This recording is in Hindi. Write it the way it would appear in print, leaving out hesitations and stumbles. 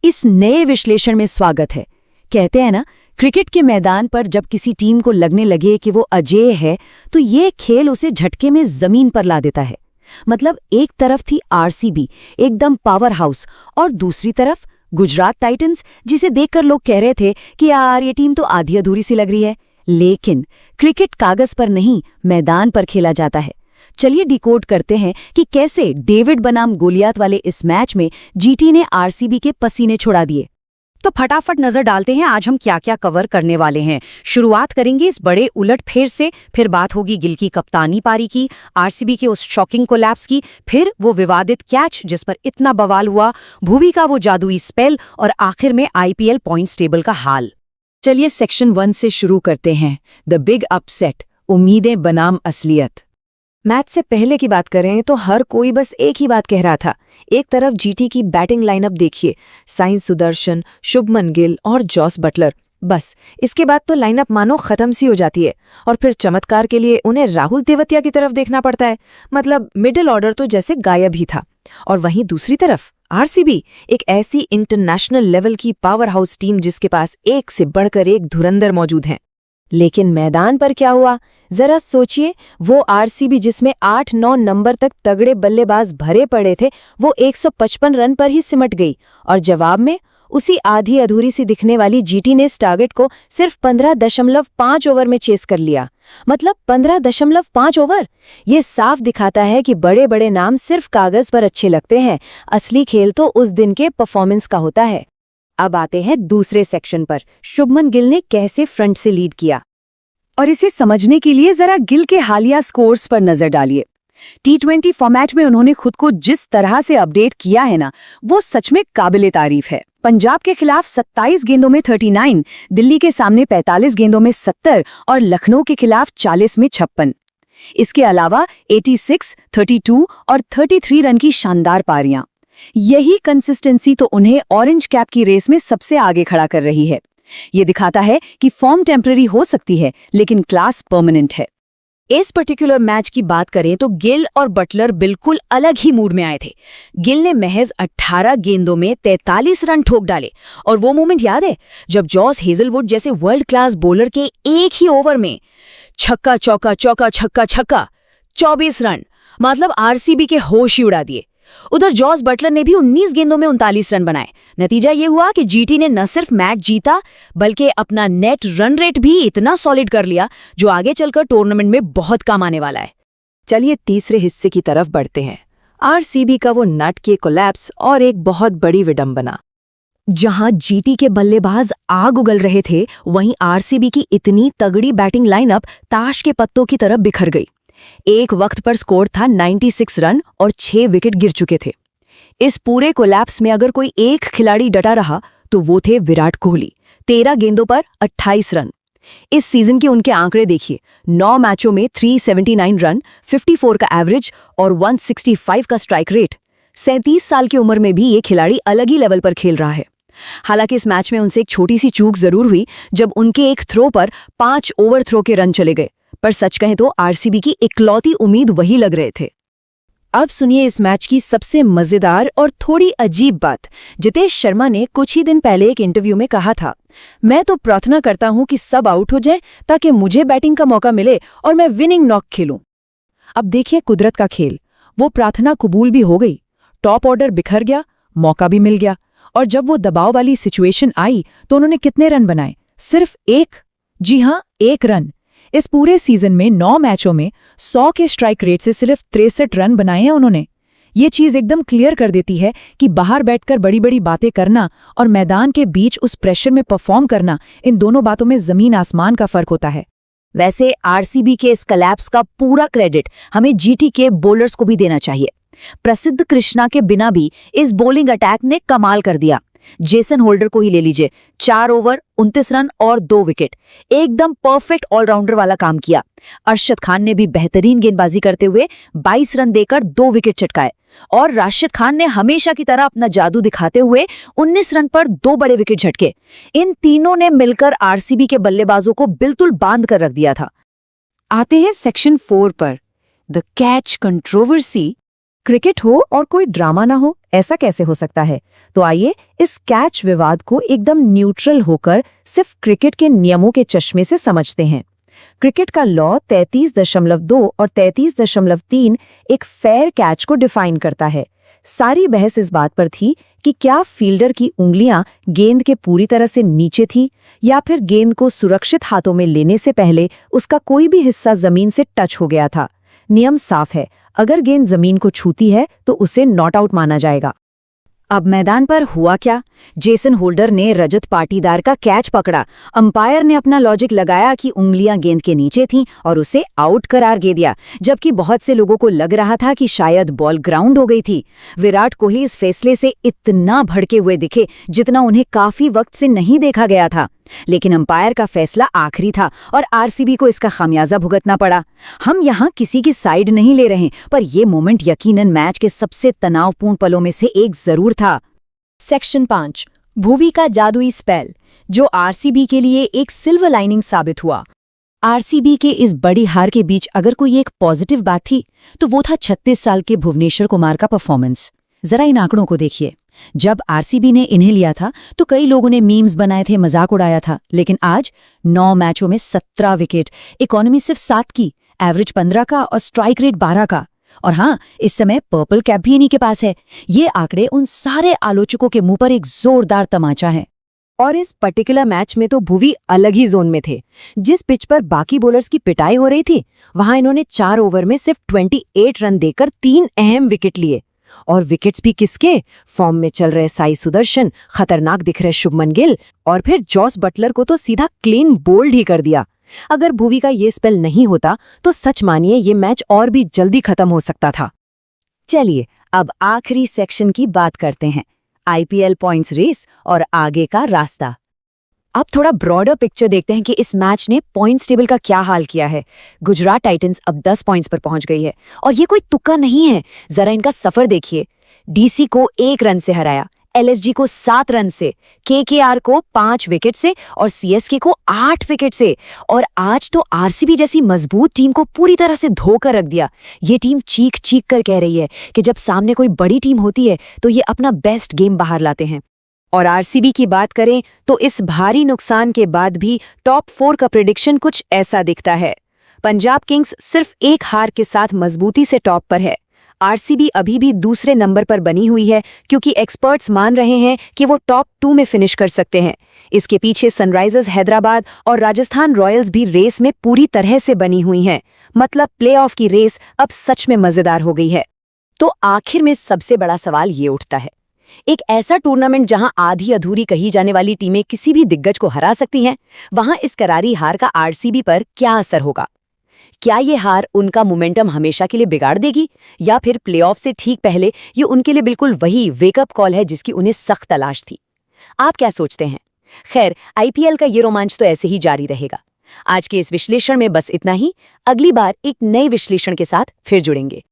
इस नए विश्लेषण में स्वागत है। कहते हैं ना, क्रिकेट के मैदान पर जब किसी टीम को लगने लगे कि वो अजेय है, तो ये खेल उसे झटके में जमीन पर ला देता है। मतलब एक तरफ थी आरसीबी, एकदम पावर हाउस, और दूसरी तरफ गुजरात टाइटंस, जिसे देखकर लोग कह रहे थे कि यार ये टीम तो आधी अधूरी सी लग रही है। लेकिन क्रिकेट कागज पर नहीं, मैदान पर खेला जाता है। चलिए डिकोड करते हैं कि कैसे डेविड बनाम गोलियात वाले इस मैच में जीटी ने आरसीबी के पसीने छुड़ा दिए। तो फटाफट नजर डालते हैं आज हम क्या क्या कवर करने वाले हैं। शुरुआत करेंगे इस बड़े उलटफेर से, फिर बात होगी गिल की कप्तानी पारी की, आरसीबी के उस शॉकिंग कोलैप्स की, फिर वो विवादित कैच जिस पर इतना बवाल हुआ, भुवी का वो जादुई स्पेल, और आखिर में आईपीएल पॉइंट्स टेबल का हाल। चलिए सेक्शन 1 से शुरू करते हैं, द बिग अपसेट, उम्मीदें बनाम असलियत। मैच से पहले की बात करें तो हर कोई बस एक ही बात कह रहा था। एक तरफ जीटी की बैटिंग लाइनअप देखिए, साई सुदर्शन, शुभमन गिल और जॉस बटलर। बस इसके बाद तो लाइनअप मानो खत्म सी हो जाती है, और फिर चमत्कार के लिए उन्हें राहुल तेवतिया की तरफ देखना पड़ता है। मतलब मिडिल ऑर्डर तो जैसे गायब ही था। और वहीं दूसरी तरफ आरसीबी, एक ऐसी इंटरनेशनल लेवल की पावर हाउस टीम जिसके पास एक से बढ़कर एक धुरंधर मौजूद हैं। लेकिन मैदान पर क्या हुआ, जरा सोचिए। वो आरसीबी जिसमें 8-9 नंबर तक तगड़े बल्लेबाज भरे पड़े थे, वो 155 रन पर ही सिमट गई। और जवाब में उसी आधी अधूरी सी दिखने वाली जीटी ने इस टारगेट को सिर्फ 15.5 ओवर में चेस कर लिया। मतलब 15.5 ओवर। ये साफ दिखाता है कि बड़े बड़े नाम सिर्फ कागज पर अच्छे लगते हैं, असली खेल तो उस दिन के परफॉर्मेंस का होता है। अब आते हैं दूसरे सेक्शन पर, शुभमन गिल ने कैसे फ्रंट से लीड किया। और इसे समझने के लिए जरा गिल के हालिया स्कोर्स पर नजर डालिए। टी20 फॉर्मेट में उन्होंने खुद को जिस तरह से अपडेट किया है ना, वो सच में काबिले तारीफ है। पंजाब के खिलाफ 27 गेंदों में 39, दिल्ली के सामने 45 गेंदों में 70 और लखनऊ के खिलाफ 40 में 56। इसके अलावा 86, 32 और 33 रन की शानदार पारियां। यही कंसिस्टेंसी तो उन्हें ऑरेंज कैप की रेस में सबसे आगे खड़ा कर रही है। ये दिखाता है कि फॉर्म टेम्पररी हो सकती है, लेकिन क्लास परमानेंट है। इस पर्टिकुलर मैच की बात करें तो गिल और बटलर बिल्कुल अलग ही मूड में आए थे। गिल ने महज 18 गेंदों में 43 रन ठोक डाले, और वो मोमेंट याद है जब जॉस हेजलवुड जैसे वर्ल्ड क्लास बॉलर के एक ही ओवर में छक्का चौका चौका छक्का छक्का 24 रन, मतलब आरसीबी के होश ही उड़ा दिए। उधर जॉस बटलर ने भी 19 गेंदों में 39 रन बनाए। नतीजा ये हुआ कि जीटी ने न सिर्फ मैच जीता, बल्कि अपना नेट रन रेट भी इतना सॉलिड कर लिया जो आगे चलकर टूर्नामेंट में बहुत काम आने वाला है। चलिए तीसरे हिस्से की तरफ बढ़ते हैं, आरसीबी का वो नट के कोलैप्स और एक बहुत बड़ी विडंबना। जहां जीटी के बल्लेबाज आग उगल रहे थे, वहीं आरसीबी की इतनी तगड़ी बैटिंग लाइनअप ताश के पत्तों की तरफ बिखर गई। एक वक्त पर स्कोर था 96 रन और 6 विकेट गिर चुके थे। इस पूरे कोलैप्स में अगर कोई एक खिलाड़ी डटा रहा तो वो थे विराट कोहली। 13 गेंदों पर 28 रन। इस सीजन के उनके आंकड़े देखिए, 9 मैचों में 379 रन, 54 का एवरेज और 165 का स्ट्राइक रेट। 37 साल की उम्र में भी ये खिलाड़ी अलग ही लेवल पर खेल रहा है। हालांकि इस मैच में उनसे एक छोटी सी चूक जरूर हुई, जब उनके एक थ्रो पर 5 ओवर थ्रो के रन चले गए। पर सच कहें तो आरसीबी की इकलौती उम्मीद वही लग रहे थे। अब सुनिए इस मैच की सबसे मजेदार और थोड़ी अजीब बात। जितेश शर्मा ने कुछ ही दिन पहले एक इंटरव्यू में कहा था, मैं तो प्रार्थना करता हूं कि सब आउट हो जाएं ताकि मुझे बैटिंग का मौका मिले और मैं विनिंग नॉक खेलूं। अब देखिए कुदरत का खेल, वो प्रार्थना कबूल भी हो गई। टॉप ऑर्डर बिखर गया, मौका भी मिल गया, और जब वो दबाव वाली सिचुएशन आई तो उन्होंने कितने रन बनाए? सिर्फ 1। जी हां, 1 रन। इस पूरे सीजन में 9 मैचों में 100 के स्ट्राइक रेट से सिर्फ 63 रन बनाए हैं उन्होंने। ये चीज एकदम क्लियर कर देती है कि बाहर बैठकर बड़ी बड़ी बातें करना और मैदान के बीच उस प्रेशर में परफॉर्म करना, इन दोनों बातों में जमीन आसमान का फर्क होता है। वैसे आरसीबी के इस कोलैप्स का पूरा क्रेडिट हमें जीटी के बॉलर्स को भी देना चाहिए। प्रसिद्ध कृष्णा के बिना भी इस बॉलिंग अटैक ने कमाल कर दिया। जेसन होल्डर को ही ले लीजिए, 4 ओवर 29 रन और 2 विकेट, एकदम परफेक्ट ऑलराउंडर वाला काम किया। अरशद खान ने भी बेहतरीन गेंदबाजी करते हुए 22 रन देकर 2 विकेट चटकाए, और राशिद खान ने हमेशा की तरह अपना जादू दिखाते हुए 19 रन पर 2 बड़े विकेट झटके। इन तीनों ने मिलकर आरसीबी के बल्लेबाजों को बिल्कुल बांध कर रख दिया था। आते हैं सेक्शन 4 पर, द कैच कंट्रोवर्सी क्रिकेट हो और कोई ड्रामा ना हो, ऐसा कैसे हो सकता है? तो आइए इस कैच विवाद को एकदम न्यूट्रल होकर सिर्फ क्रिकेट के नियमों के चश्मे से समझते हैं। क्रिकेट का लॉ 33.2 और 33.3 एक फेयर कैच को डिफाइन करता है। सारी बहस इस बात पर थी कि क्या फील्डर की उंगलियां गेंद के पूरी तरह से नीचे थी या फिर गेंद को सुरक्षित हाथों में लेने से पहले उसका कोई भी हिस्सा जमीन से टच हो गया था। नियम साफ है, अगर गेंद जमीन को छूती है तो उसे नॉट आउट माना जाएगा। अब मैदान पर हुआ क्या? जेसन होल्डर ने रजत पाटीदार का कैच पकड़ा। अंपायर ने अपना लॉजिक लगाया कि उंगलियां गेंद के नीचे थीं और उसे आउट करार दे दिया, जबकि बहुत से लोगों को लग रहा था कि शायद बॉल ग्राउंड हो गई थी। विराट कोहली इस फैसले से इतना भड़के हुए दिखे जितना उन्हें काफी वक्त से नहीं देखा गया था। लेकिन अंपायर का फैसला आखिरी था और आरसीबी को इसका खामियाजा भुगतना पड़ा। हम यहाँ किसी की साइड नहीं ले रहे, पर यह मोमेंट यकीनन मैच के सबसे तनावपूर्ण पलों में से एक जरूर था। सेक्शन 5, भुवी का जादुई स्पेल, जो आरसीबी के लिए एक सिल्वर लाइनिंग साबित हुआ। आरसीबी के इस बड़ी हार के बीच अगर कोई एक पॉजिटिव बात थी तो वो था 36 साल के भुवनेश्वर कुमार का परफॉर्मेंस। जरा इन आंकड़ों को देखिए। जब आरसीबी ने इन्हें लिया था तो कई लोगों ने मीम्स बनाए थे, मजाक उड़ाया था, लेकिन आज 9 मैचों में 17 विकेट, इकोनॉमी सिर्फ 7 की, एवरेज 15 का और स्ट्राइक रेट 12 का। और हाँ, इस समय पर्पल कैप भी इन्हीं के पास है। ये आंकड़े उन सारे आलोचकों के मुंह पर एक जोरदार तमाचा है। और इस पर्टिकुलर मैच में तो भुवी अलग ही जोन में थे। जिस पिच पर बाकी बॉलर्स की पिटाई हो रही थी, वहां इन्होंने 4 ओवर में सिर्फ 28 रन देकर 3 अहम विकेट लिए। और विकेट्स भी किसके? फॉर्म में चल रहे साई सुदर्शन, खतरनाक दिख रहे शुभमन गिल, और फिर जॉस बटलर को तो सीधा क्लीन बोल्ड ही कर दिया। अगर भुवी का ये स्पेल नहीं होता तो सच मानिए ये मैच और भी जल्दी खत्म हो सकता था। चलिए अब आखिरी सेक्शन की बात करते हैं, आईपीएल पॉइंट्स रेस और आगे का रास्ता। अब थोड़ा ब्रॉडर पिक्चर देखते हैं कि इस मैच ने पॉइंट्स टेबल का क्या हाल किया है। गुजरात टाइटंस अब 10 पॉइंट्स पर पहुंच गई है और ये कोई तुक्का नहीं है। जरा इनका सफर देखिए। डीसी को 1 रन से हराया, एलएसजी को 7 रन से, केकेआर को 5 विकेट से और सीएसके को 8 विकेट से। और आज तो आरसीबी जैसी मजबूत टीम को पूरी तरह से धोकर रख दिया। ये टीम चीख चीख कर कह रही है कि जब सामने कोई बड़ी टीम होती है तो ये अपना बेस्ट गेम बाहर लाते हैं। और आरसीबी की बात करें तो इस भारी नुकसान के बाद भी टॉप 4 का प्रेडिक्शन कुछ ऐसा दिखता है। पंजाब किंग्स सिर्फ 1 हार के साथ मजबूती से टॉप पर है। आरसीबी अभी भी दूसरे नंबर पर बनी हुई है क्योंकि एक्सपर्ट्स मान रहे हैं कि वो टॉप 2 में फिनिश कर सकते हैं। इसके पीछे सनराइजर्स हैदराबाद और राजस्थान रॉयल्स भी रेस में पूरी तरह से बनी हुई हैं। मतलब प्लेऑफ की रेस अब सच में मजेदार हो गई है। तो आखिर में सबसे बड़ा सवाल ये उठता है, एक ऐसा टूर्नामेंट जहां आधी अधूरी कही जाने वाली टीमें किसी भी दिग्गज को हरा सकती हैं, वहां इस करारी हार का आरसीबी पर क्या असर होगा? क्या ये हार उनका मोमेंटम हमेशा के लिए बिगाड़ देगी या फिर प्लेऑफ से ठीक पहले ये उनके लिए बिल्कुल वही वेकअप कॉल है जिसकी उन्हें सख्त तलाश थी? आप क्या सोचते हैं? खैर, आईपीएल का ये रोमांच तो ऐसे ही जारी रहेगा। आज के इस विश्लेषण में बस इतना ही। अगली बार एक नए विश्लेषण के साथ फिर जुड़ेंगे।